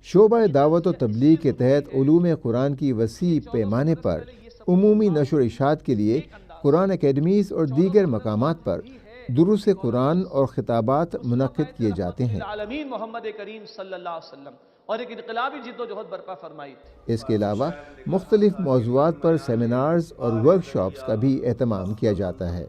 شعبہ دعوت و تبلیغ کے تحت علوم قرآن کی وسیع پیمانے پر عمومی نشر و اشاعت کے لیے قرآن اکیڈمیز اور دیگر مقامات پر دروس قرآن اور خطابات منعقد کیے جاتے ہیں۔ العالمین محمد کریم صلی اللہ علیہ وسلم اور ایک انقلابی جد و جہد برپا فرمائی تھی۔ اس کے علاوہ مختلف موضوعات پر سیمینارز اور ورکشاپس کا بھی اہتمام کیا جاتا ہے۔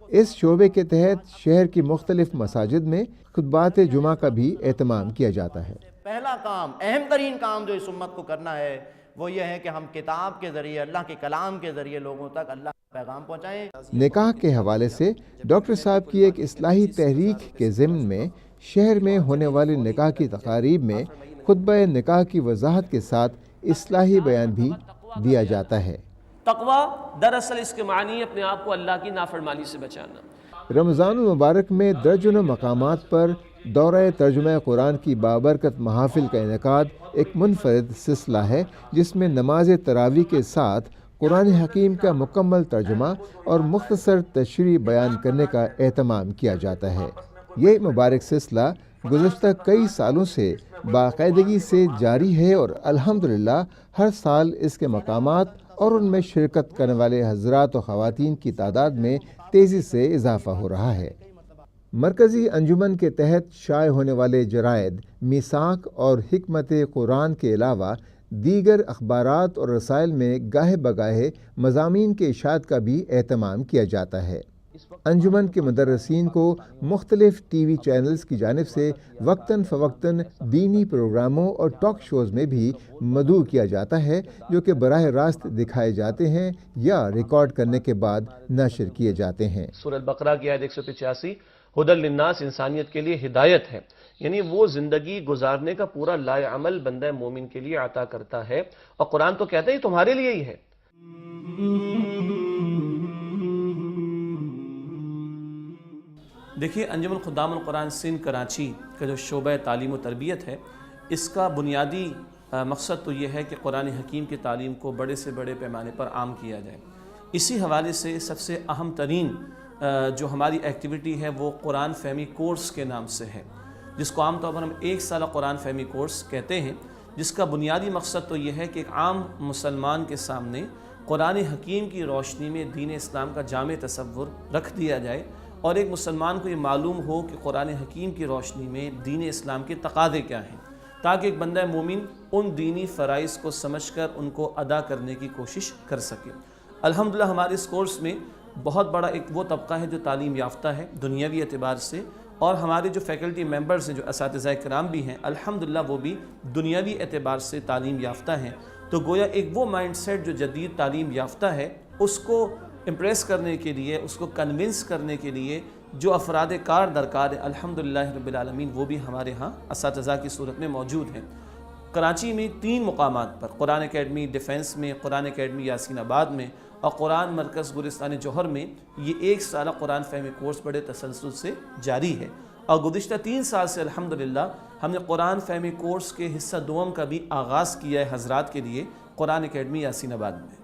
اس شعبے کے تحت شہر کی مختلف مساجد میں خطبات جمعہ کا بھی اہتمام کیا جاتا ہے۔ پہلا کام، اہم ترین کام جو اس امت کو کرنا ہے وہ یہ ہے کہ ہم کتاب کے ذریعے، اللہ کے کلام کے ذریعے لوگوں تک اللہ کا پیغام پہنچائیں۔ نکاح کے حوالے سے ڈاکٹر صاحب کی ایک اصلاحی تحریک کے ضمن میں شہر میں ہونے والی نکاح کی تقاریب میں خطبہ نکاح کی وضاحت کے ساتھ اصلاحی بیان بھی دیا جاتا ہے۔ تقوی دراصل اس کے معنی اپنے آپ کو اللہ کی نافرمانی سے بچانا۔ رمضان المبارک میں درجنوں مقامات پر دورہ ترجمہ قرآن کی بابرکت محافل کا انعقاد ایک منفرد سلسلہ ہے، جس میں نماز تراویح کے ساتھ قرآن حکیم کا مکمل ترجمہ اور مختصر تشریح بیان کرنے کا اہتمام کیا جاتا ہے۔ یہ مبارک سلسلہ گزشتہ کئی سالوں سے باقاعدگی سے جاری ہے اور الحمدللہ ہر سال اس کے مقامات اور ان میں شرکت کرنے والے حضرات و خواتین کی تعداد میں تیزی سے اضافہ ہو رہا ہے۔ مرکزی انجمن کے تحت شائع ہونے والے جرائد میثاق اور حکمت قرآن کے علاوہ دیگر اخبارات اور رسائل میں گاہے بگاہے مضامین کے اشاعت کا بھی اہتمام کیا جاتا ہے۔ انجمن کے مدرسین کو مختلف ٹی وی چینلز کی جانب سے وقتاً فوقتاً دینی پروگراموں اور ٹاک شوز میں بھی مدعو کیا جاتا ہے، جو کہ براہ راست دکھائے جاتے ہیں یا ریکارڈ کرنے کے بعد نشر کیے جاتے ہیں۔ سورہ البقرہ کی آیت 185 ہدی للناس انسانیت کے لیے ہدایت ہے، یعنی وہ زندگی گزارنے کا پورا لائے عمل بندہ مومن کے لیے عطا کرتا ہے، اور قرآن تو کہتا ہے یہ تمہارے لیے ہی ہے۔ دیکھیے، انجمن خدام القرآن سندھ کراچی کا جو شعبہ تعلیم و تربیت ہے، اس کا بنیادی مقصد تو یہ ہے کہ قرآن حکیم کی تعلیم کو بڑے سے بڑے پیمانے پر عام کیا جائے۔ اسی حوالے سے سب سے اہم ترین جو ہماری ایکٹیویٹی ہے وہ قرآن فہمی کورس کے نام سے ہے، جس کو عام طور پر ہم 1 سالہ قرآن فہمی کورس کہتے ہیں، جس کا بنیادی مقصد تو یہ ہے کہ ایک عام مسلمان کے سامنے قرآن حکیم کی روشنی میں دین اسلام کا جامع تصور رکھ دیا جائے، اور ایک مسلمان کو یہ معلوم ہو کہ قرآن حکیم کی روشنی میں دین اسلام کے تقاضے کیا ہیں، تاکہ ایک بندہ مومن ان دینی فرائض کو سمجھ کر ان کو ادا کرنے کی کوشش کر سکے۔ الحمدللہ ہمارے اس کورس میں بہت بڑا ایک وہ طبقہ ہے جو تعلیم یافتہ ہے دنیاوی اعتبار سے، اور ہمارے جو فیکلٹی ممبرز ہیں، جو اساتذہ کرام بھی ہیں، الحمدللہ وہ بھی دنیاوی اعتبار سے تعلیم یافتہ ہیں۔ تو گویا ایک وہ مائنڈ سیٹ جو جدید تعلیم یافتہ ہے، اس کو امپریس کرنے کے لیے، اس کو کنونس کرنے کے لیے جو افراد کار درکار ہیں، الحمدللہ رب العالمین وہ بھی ہمارے ہاں اساتذہ کی صورت میں موجود ہیں۔ کراچی میں 3 مقامات پر قرآن اکیڈمی ڈیفنس میں، قرآن اکیڈمی یاسین آباد میں اور قرآن مرکز گلستان جوہر میں یہ 1 سالہ قرآن فہمی کورس بڑے تسلسل سے جاری ہے، اور گزشتہ 3 سال سے الحمدللہ ہم نے قرآن فہمی کورس کے حصہ دوم کا بھی آغاز کیا ہے حضرات کے لیے قرآن اکیڈمی یاسین آباد میں۔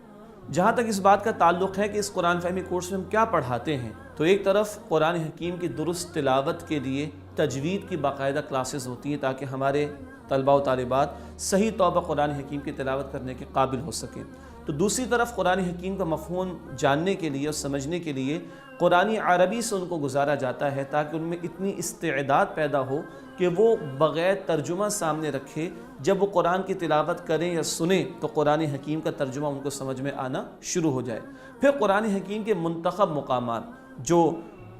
جہاں تک اس بات کا تعلق ہے کہ اس قرآن فہمی کورس میں ہم کیا پڑھاتے ہیں، تو ایک طرف قرآن حکیم کی درست تلاوت کے لیے تجوید کی باقاعدہ کلاسز ہوتی ہیں، تاکہ ہمارے طلباء و طالبات صحیح طور پر قرآن حکیم کی تلاوت کرنے کے قابل ہو سکیں۔ تو دوسری طرف قرآن حکیم کا مفہوم جاننے کے لیے اور سمجھنے کے لیے قرآن عربی سے ان کو گزارا جاتا ہے، تاکہ ان میں اتنی استعداد پیدا ہو کہ وہ بغیر ترجمہ سامنے رکھے جب وہ قرآن کی تلاوت کریں یا سنیں تو قرآن حکیم کا ترجمہ ان کو سمجھ میں آنا شروع ہو جائے۔ پھر قرآن حکیم کے منتخب مقامات جو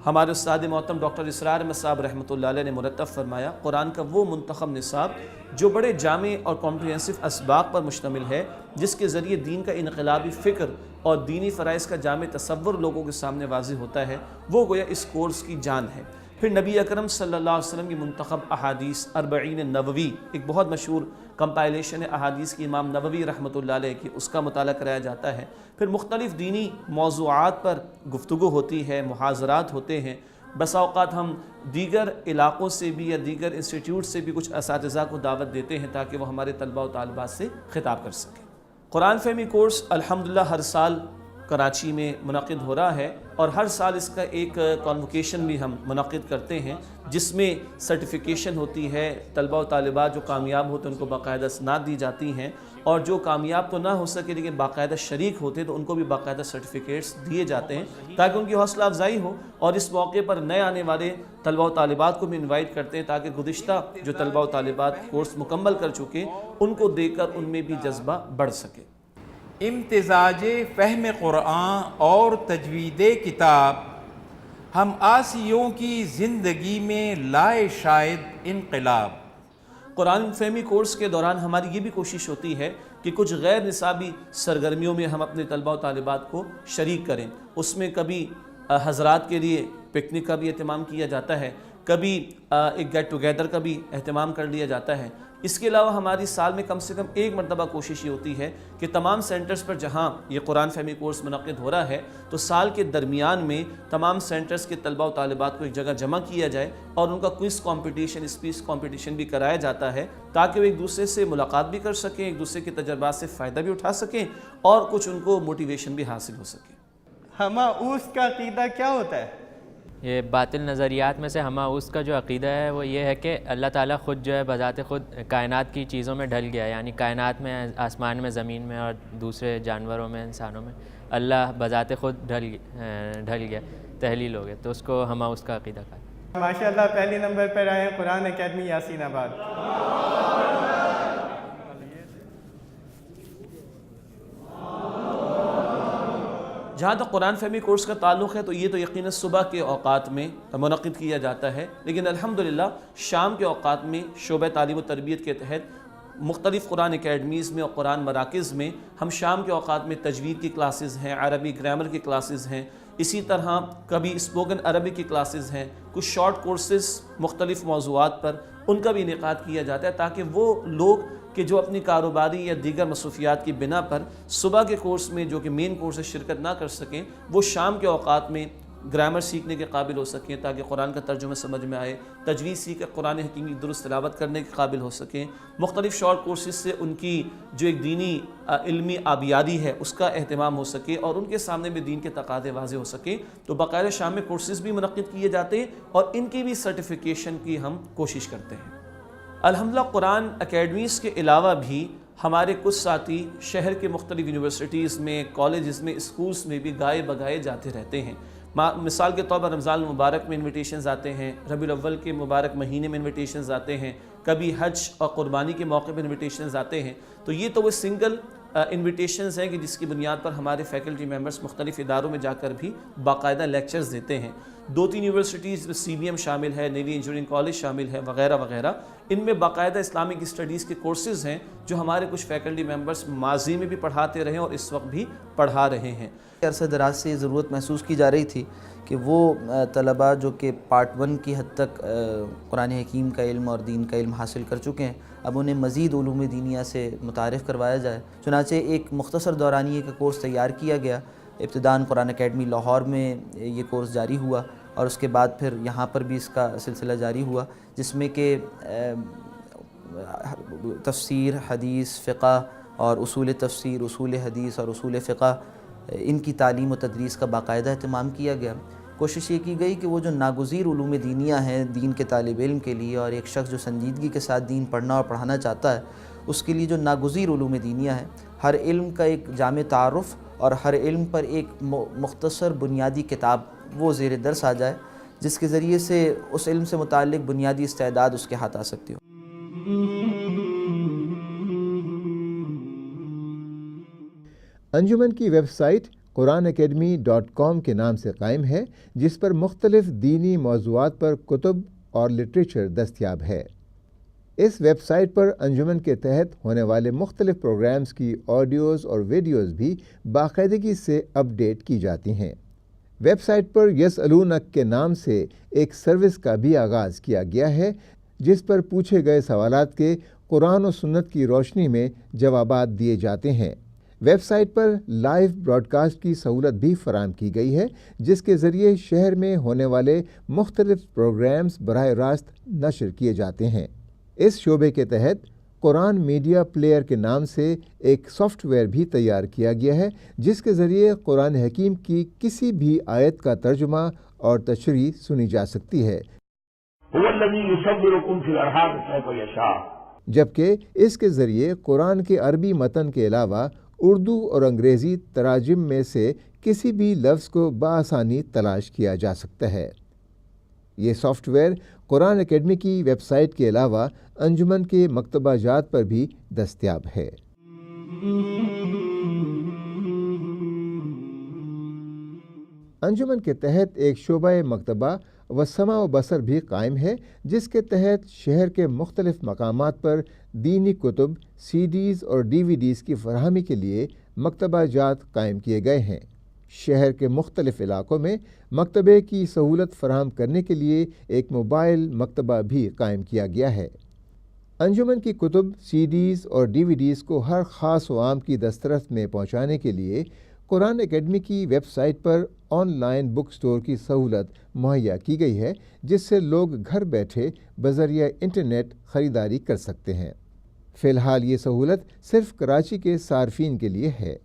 ہمارے استاد محترم ڈاکٹر اسرار احمد صاحب رحمۃ اللہ علیہ نے مرتب فرمایا، قرآن کا وہ منتخب نصاب جو بڑے جامع اور کمپریہنسو اسباق پر مشتمل ہے، جس کے ذریعے دین کا انقلابی فکر اور دینی فرائض کا جامع تصور لوگوں کے سامنے واضح ہوتا ہے، وہ گویا اس کورس کی جان ہے۔ پھر نبی اکرم صلی اللہ علیہ وسلم کی منتخب احادیث، 40 نووی ایک بہت مشہور کمپائلیشن ہے احادیث کی امام نووی رحمۃ اللہ علیہ کی، اس کا مطالعہ کرایا جاتا ہے۔ پھر مختلف دینی موضوعات پر گفتگو ہوتی ہے، محاضرات ہوتے ہیں۔ بسا اوقات ہم دیگر علاقوں سے بھی یا دیگر انسٹیٹیوٹ سے بھی کچھ اساتذہ کو دعوت دیتے ہیں تاکہ وہ ہمارے طلباء و طالبات سے خطاب کر سکیں۔ قرآن فہمی کورس الحمدللہ ہر سال کراچی میں منعقد ہو رہا ہے، اور ہر سال اس کا ایک کانوکیشن بھی ہم منعقد کرتے ہیں جس میں سرٹیفیکیشن ہوتی ہے، طلبہ و طالبات جو کامیاب ہوتے ہیں ان کو باقاعدہ اسناد دی جاتی ہیں، اور جو کامیاب تو نہ ہو سکے لیکن باقاعدہ شریک ہوتے تو ان کو بھی باقاعدہ سرٹیفکیٹس دیے جاتے ہیں تاکہ ان کی حوصلہ افزائی ہو، اور اس موقع پر نئے آنے والے طلبہ و طالبات کو بھی انوائٹ کرتے ہیں تاکہ گزشتہ جو طلبہ و طالبات کورس مکمل کر چکے ان کو دیکھ کر ان میں بھی جذبہ بڑھ سکے۔ امتزاج فہم قرآن اور تجوید کتاب ہم آسیوں کی زندگی میں لائے شاید انقلاب۔ قرآن فہمی کورس کے دوران ہماری یہ بھی کوشش ہوتی ہے کہ کچھ غیر نصابی سرگرمیوں میں ہم اپنے طلبہ و طالبات کو شریک کریں۔ اس میں کبھی حضرات کے لیے پکنک کا بھی اہتمام کیا جاتا ہے، کبھی ایک گیٹ ٹوگیدر کا بھی اہتمام کر لیا جاتا ہے۔ اس کے علاوہ ہماری سال میں کم سے کم ایک مرتبہ کوشش یہ ہوتی ہے کہ تمام سینٹرز پر جہاں یہ قرآن فہمی کورس منعقد ہو رہا ہے تو سال کے درمیان میں تمام سینٹرز کے طلبہ و طالبات کو ایک جگہ جمع کیا جائے اور ان کا کوئز کمپٹیشن، اسپیچ کمپٹیشن بھی کرایا جاتا ہے تاکہ وہ ایک دوسرے سے ملاقات بھی کر سکیں، ایک دوسرے کے تجربات سے فائدہ بھی اٹھا سکیں اور کچھ ان کو موٹیویشن بھی حاصل ہو سکے۔ ہماؤس کا عقیدہ کیا ہوتا ہے؟ یہ باطل نظریات میں سے ہماؤس کا جو عقیدہ ہے وہ یہ ہے کہ اللہ تعالیٰ خود جو ہے بذات خود کائنات کی چیزوں میں ڈھل گیا، یعنی کائنات میں، آسمان میں، زمین میں اور دوسرے جانوروں میں، انسانوں میں اللہ بذات خود ڈھل گیا، تحلیل ہو گیا، تو اس کو ہماؤس کا عقیدہ کہا۔ ماشاءاللہ پہلی نمبر پر آئے ہیں قرآن اکیڈمی یاسین آباد۔ جہاں تک قرآن فہمی کورس کا تعلق ہے تو یہ تو یقیناً صبح کے اوقات میں منعقد کیا جاتا ہے، لیکن الحمدللہ شام کے اوقات میں شعبہ تعلیم و تربیت کے تحت مختلف قرآن اکیڈمیز میں اور قرآن مراکز میں ہم شام کے اوقات میں تجوید کی کلاسز ہیں، عربی گرامر کی کلاسز ہیں، اسی طرح کبھی اسپوکن عربی کی کلاسز ہیں، کچھ شارٹ کورسز مختلف موضوعات پر ان کا بھی انعقاد کیا جاتا ہے تاکہ وہ لوگ کہ جو اپنی کاروباری یا دیگر مصروفیات کی بنا پر صبح کے کورس میں جو کہ مین کورس شرکت نہ کر سکیں وہ شام کے اوقات میں گرامر سیکھنے کے قابل ہو سکیں تاکہ قرآن کا ترجمہ سمجھ میں آئے، تجوید سیکھ کر قرآن حکیم کی درست تلاوت کرنے کے قابل ہو سکیں، مختلف شارٹ کورسز سے ان کی جو ایک دینی علمی آبیاری ہے اس کا اہتمام ہو سکے اور ان کے سامنے بھی دین کے تقاضے واضح ہو سکیں، تو باقاعدہ شام میں کورسز بھی منعقد کیے جاتے ہیں اور ان کی بھی سرٹیفیکیشن کی ہم کوشش کرتے ہیں۔ الحمدللہ قرآن اکیڈمیز کے علاوہ بھی ہمارے کچھ ساتھی شہر کے مختلف یونیورسٹیز میں، کالجز میں، اسکولز میں بھی گائے بگائے جاتے رہتے ہیں۔ مثال کے طور پر رمضان المبارک میں انویٹیشنز آتے ہیں، ربیع الاول کے مبارک مہینے میں انویٹیشنز آتے ہیں، کبھی حج اور قربانی کے موقع پر انویٹیشنز آتے ہیں، تو یہ تو وہ سنگل انویٹیشنز ہیں کہ جس کی بنیاد پر ہمارے فیکلٹی ممبرز مختلف اداروں میں جا کر بھی باقاعدہ لیکچرز دیتے ہیں۔ 2-3 یونیورسٹیز سی بی ایم شامل ہے، نیوی انجینئرنگ کالج شامل ہے وغیرہ وغیرہ، ان میں باقاعدہ اسلامک اسٹڈیز کے کورسز ہیں جو ہمارے کچھ فیکلٹی ممبرز ماضی میں بھی پڑھاتے رہے ہیں اور اس وقت بھی پڑھا رہے ہیں۔ عرصہ دراز سے یہ ضرورت محسوس کی جا رہی تھی کہ وہ طلباء جو کہ پارٹ 1 کی حد تک قرآن حکیم کا علم اور دین کا علم حاصل کر چکے ہیں، اب انہیں مزید علوم دینیہ سے متعارف کروایا جائے۔ چنانچہ ایک مختصر دورانیے کا کورس تیار کیا گیا، ابتداءً قرآن اکیڈمی لاہور میں یہ کورس جاری ہوا اور اس کے بعد پھر یہاں پر بھی اس کا سلسلہ جاری ہوا، جس میں کہ تفسیر، حدیث، فقہ اور اصول تفسیر، اصول حدیث اور اصول فقہ، ان کی تعلیم و تدریس کا باقاعدہ اہتمام کیا گیا۔ کوشش یہ کی گئی کہ وہ جو ناگزیر علوم دینیہ ہیں دین کے طالب علم کے لیے، اور ایک شخص جو سنجیدگی کے ساتھ دین پڑھنا اور پڑھانا چاہتا ہے، اس کے لیے جو ناگزیر علوم دینیہ ہیں، ہر علم کا ایک جامع تعارف اور ہر علم پر ایک مختصر بنیادی کتاب وہ زیر درس آ جائے، جس کے ذریعے سے اس علم سے متعلق بنیادی استعداد اس کے ہاتھ آ سکتی ہو۔ انجمن کی ویب سائٹ قرآنacademy.com کے نام سے قائم ہے، جس پر مختلف دینی موضوعات پر کتب اور لٹریچر دستیاب ہے۔ اس ویب سائٹ پر انجمن کے تحت ہونے والے مختلف پروگرامز کی آڈیوز اور ویڈیوز بھی باقاعدگی سے اپ ڈیٹ کی جاتی ہیں۔ ویب سائٹ پر یسألونک کے نام سے ایک سروس کا بھی آغاز کیا گیا ہے، جس پر پوچھے گئے سوالات کے قرآن و سنت کی روشنی میں جوابات دیے جاتے ہیں۔ ویب سائٹ پر لائیو براڈ کاسٹ کی سہولت بھی فراہم کی گئی ہے، جس کے ذریعے شہر میں ہونے والے مختلف پروگرامز براہ راست نشر کیے جاتے ہیں۔ اس شعبے کے تحت قرآن میڈیا پلیئر کے نام سے ایک سافٹ ویئر بھی تیار کیا گیا ہے، جس کے ذریعے قرآن حکیم کی کسی بھی آیت کا ترجمہ اور تشریح سنی جا سکتی ہے، جبکہ اس کے ذریعے قرآن کے عربی متن کے علاوہ اردو اور انگریزی تراجم میں سے کسی بھی لفظ کو بآسانی تلاش کیا جا سکتا ہے۔ یہ سافٹ ویئر قرآن اکیڈمی کی ویب سائٹ کے علاوہ انجمن کے مکتبہ جات پر بھی دستیاب ہے۔ انجمن کے تحت ایک شعبہ مکتبہ و سمع و بصر بھی قائم ہے، جس کے تحت شہر کے مختلف مقامات پر دینی کتب، سی ڈیز اور ڈی وی ڈیز کی فراہمی کے لیے مکتبہ جات قائم کیے گئے ہیں۔ شہر کے مختلف علاقوں میں مکتبے کی سہولت فراہم کرنے کے لیے ایک موبائل مکتبہ بھی قائم کیا گیا ہے۔ انجمن کی کتب، سی ڈیز اور ڈی وی ڈیز کو ہر خاص و عام کی دسترس میں پہنچانے کے لیے قرآن اکیڈمی کی ویب سائٹ پر آن لائن بک سٹور کی سہولت مہیا کی گئی ہے، جس سے لوگ گھر بیٹھے بذریعہ انٹرنیٹ خریداری کر سکتے ہیں۔ فی الحال یہ سہولت صرف کراچی کے صارفین کے لیے ہے۔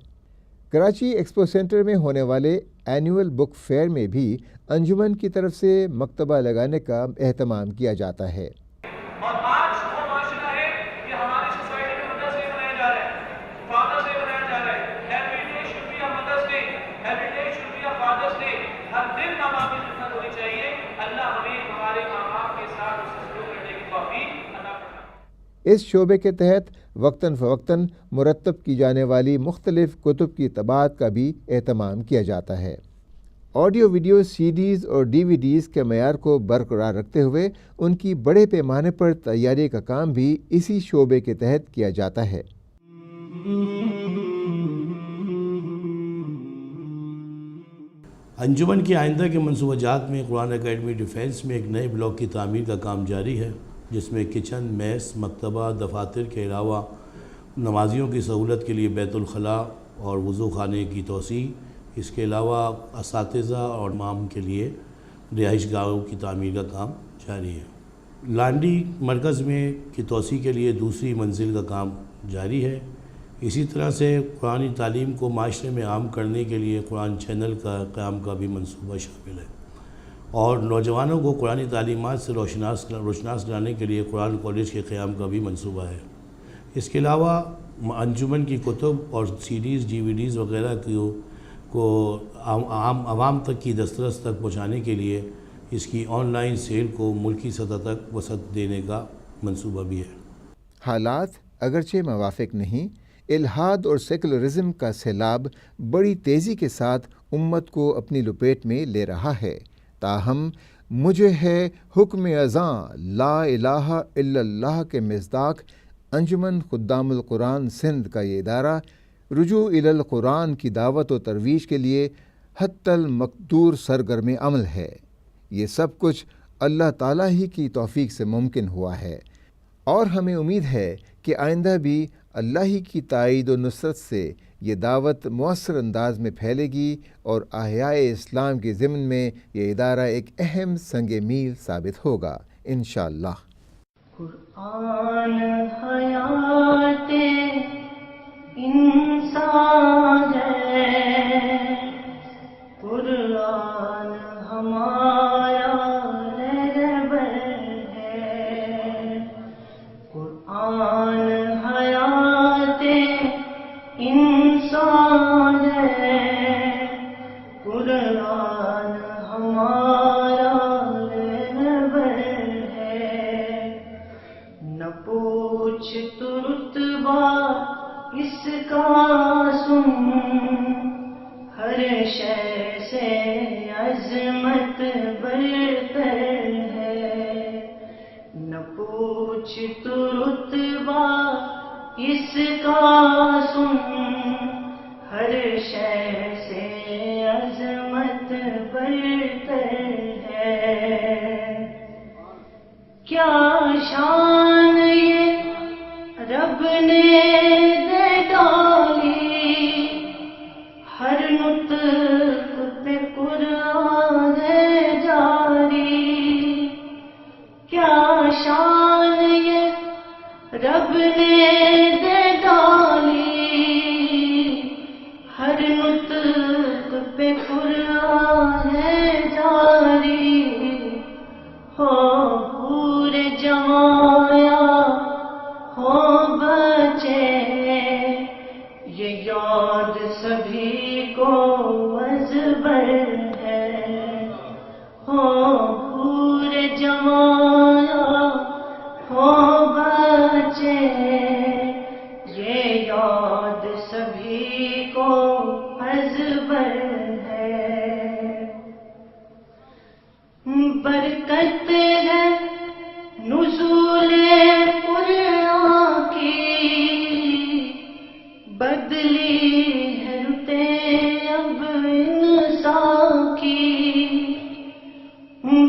کراچی ایکسپو سینٹر میں ہونے والے اینول بک فیئر میں بھی انجمن کی طرف سے مکتبہ لگانے کا اہتمام کیا جاتا ہے۔ اور آج وہ معاشرہ ہے کہ ہماری سوسائٹی میں مدرس ڈے منایا جا رہا ہے، فادرس ڈے منایا جا رہا ہے۔ Every day should be a mother's day, every day should be a father's day. ہر دن ماں باپ کی خدمت ہونی چاہیے۔ اللہ ہمیں ہمارے ماں باپ کے ساتھ اس سے سلوک کرنے کی توفیق عطا فرمائے۔ اس شعبے کے تحت وقتاً فوقتاً مرتب کی جانے والی مختلف کتب کی طباعت کا بھی اہتمام کیا جاتا ہے۔ آڈیو ویڈیو سی ڈیز اور ڈی وی ڈیز کے معیار کو برقرار رکھتے ہوئے ان کی بڑے پیمانے پر تیاری کا کام بھی اسی شعبے کے تحت کیا جاتا ہے۔ انجمن کی آئندہ کے منصوبہ جات میں قرآن اکیڈمی ڈیفینس میں ایک نئے بلاک کی تعمیر کا کام جاری ہے، جس میں کچن، میس، مکتبہ، دفاتر کے علاوہ نمازیوں کی سہولت کے لیے بیت الخلاء اور وضو خانے کی توسیع، اس کے علاوہ اساتذہ اور امام کے لیے رہائش گاہوں کی تعمیر کا کام جاری ہے۔ لانڈی مرکز میں کی توسیع کے لیے دوسری منزل کا کام جاری ہے۔ اسی طرح سے قرآنی تعلیم کو معاشرے میں عام کرنے کے لیے قرآن چینل کا قیام کا بھی منصوبہ شامل ہے، اور نوجوانوں کو قرآنی تعلیمات سے روشناس کرانے کے لیے قرآن کالج کے قیام کا بھی منصوبہ ہے۔ اس کے علاوہ انجمن کی کتب اور سی ڈیز، ڈی وی ڈیز وغیرہ کو عوام تک کی دسترس تک پہنچانے کے لیے اس کی آن لائن سیل کو ملکی سطح تک وسعت دینے کا منصوبہ بھی ہے۔ حالات اگرچہ موافق نہیں، الحاد اور سیکولرزم کا سیلاب بڑی تیزی کے ساتھ امت کو اپنی لپیٹ میں لے رہا ہے، تاہم مجھے ہے حکم اذاں لا الہ الا اللہ کے مصداق انجمن خدام القرآن سندھ کا یہ ادارہ رجوع الی القرآن کی دعوت و ترویج کے لیے حتی المقدور سرگرم عمل ہے۔ یہ سب کچھ اللہ تعالیٰ ہی کی توفیق سے ممکن ہوا ہے، اور ہمیں امید ہے کہ آئندہ بھی اللہ ہی کی تائید و نصرت سے یہ دعوت مؤثر انداز میں پھیلے گی اور احیاء اسلام کے ضمن میں یہ ادارہ ایک اہم سنگ میل ثابت ہوگا انشاءاللہ۔ قرآن حیات انسان ہے، قرآن ہمارا رہبر ہے، قرآن حیات انسان ہے، قرآن ہمارا رہبر ہے، نہ پوچھ تو رتبہ اس کا سن، ہر شے سے عظمت برتر ہے، نہ پوچھ تو رتبہ اس کا سن، ہر شے سے عظمت برتر ہے، کیا شان یہ رب نے دے ڈالی، ہر نطق پہ قرآن ہے جاری، کیا شان یہ رب نے ہو حور جوایا ہو بچے، یہ یاد سبھی کو ازبر ہے، ہو حور جوایا ہو بچے، یہ یاد سبھی کو ازبر ہے۔ برکت ہے نزول قرآن کی، بدلی ہے رتیں اب انسان کی،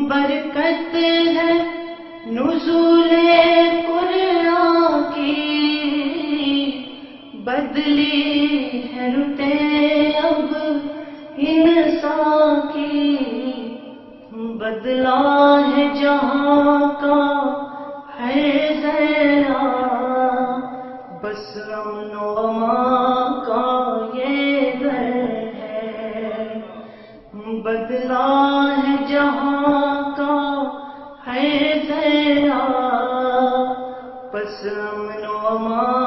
برکت ہے نزول قرآن کی، بدلی ہے رتیں اب انسان کی، بدلا ہے جہاں کا ہر ذرا، بس امن و امان کا یہ گھر ہے، بدلا ہے جہاں کا ہر ذرا، بس امن و امان